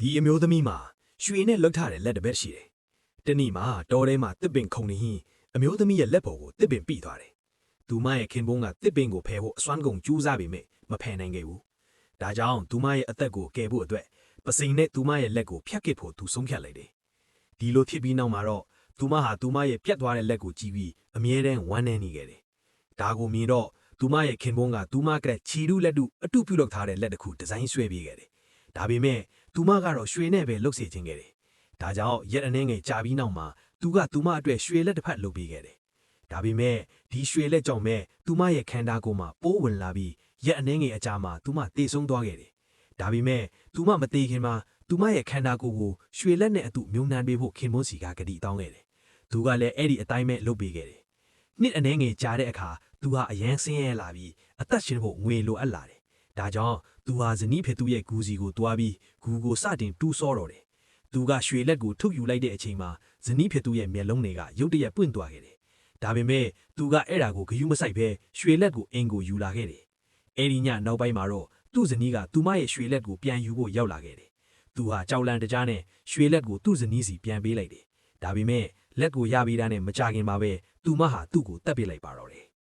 ဒီအမျိုးသမီးမှာရွှေနဲ့လှုပ်ထားတဲ့လက်တစ်ပတ်ရှိတယ်။တနေ့မှာတောထဲမှာတစ်ပင်ခုန်နေရင်အမျိုးသမီးရဲ့လက်ပေါ်ကိုတစ်ပင်ပိသွားတယ်။သူမရဲ့ခင်ပွန်းကတစ်ပင်ကိုဖယ်ဖို့အစွမ်းကုန်ကြိုးစားပေမဲ့မဖယ်နိုင်ခဲ့ဘူး။ဒါကြောင့်သူမရဲ့အသက်ကိုကယ်ဖို့အတွက်ပစိန်နဲ့သူမရဲ့လက်ကိုဖြတ်ကစ်ဖို့သူဆုံးဖြတ်လိုက်တယ်။ဒီလိုဖြစ်ပြီးနောက်မှာတော့သူမဟာသူမရဲ့ပြတ်သွားတဲ့လက်ကိုကြည့်ပြီးအမြဲတမ်းဝမ်းနည်းနေခဲ့တယ်။ဒါကိုမြင်တော့သူမရဲ့ခင်ပွန်းကသူမကခြေတုလက်တုအတုပြုလုပ်ထားတဲ့လက်တစ်ခုဒီဇိုင်းဆွဲပေးခဲ့တယ်။ဒါပေမဲ့သူမကတော့ရွှေနဲ့ပဲလှုပ်စေခြင်းခဲ့တယ်။ဒါကြောင့်ရက်အနှဲငယ်ကြာပြီးနောက်မှာသူမအတွက်ရွှေလက်တစ်ဖက်လှုပ်ပေးခဲ့တယ်။ဒါပေမဲ့ဒီရွှေလက်ကြောင့်မဲ့သူမရဲ့ခန္ဓာကိုယ်မှာပိုးဝင်လာပြီးရက်အနှဲငယ်အကြာမှာသူမတေဆုံးသွားခဲ့တယ်။ဒါပေမဲ့သူမမသေးခင်မှာသူမရဲ့ခန္ဓာကိုယ်ကိုရွှေလက်နဲ့အတူမြုံနှံပေးဖို့ခင်ပွန်းစီကဂတိတောင်းခဲ့တယ်။သူကလည်းအဲ့ဒီအတိုင်းပဲလုပ်ပေးခဲ့တယ်။နှစ်အနှဲငယ်ကြာတဲ့အခါသူဟာအရန်ဆင်းရဲလာပြီးအသက်ရှင်ဖို့ငွေလိုအပ်လာတယ်။ဒါကြောင့်သူဟာဇနီးဖေသူရဲ့ဂူစီကိုတွားပြီးဂူကိုစတင်တူးဆောတော့တယ်။သူကရွှေလက်ကိုထုတ်ယူလိုက်တဲ့အချိန်မှာဇနီးဖေသူရဲ့မျက်လုံးတွေကရုတ်တရက်ပွင့်သွားခဲ့တယ်။ဒါပေမဲ့သူကအဲ့ဒါကိုဂယုမစိုက်ဘဲရွှေလက်ကိုအင်ကိုယူလာခဲ့တယ်။အဲ့ဒီညနောက်ပိုင်းမှာတော့သူ့ဇနီးကသူမရဲ့ရွှေလက်ကိုပြန်ယူဖို့ရောက်လာခဲ့တယ်။သူဟာကြောက်လန့်တကြားနဲ့ရွှေလက်ကိုသူ့ဇနီးစီပြန်ပေးလိုက်တယ်။ဒါပေမဲ့လက်ကိုရပြီးတာနဲ့မကြခင်မှာပဲသူမဟာသူ့ကိုတတ်ပစ်လိုက်ပါတော့တယ်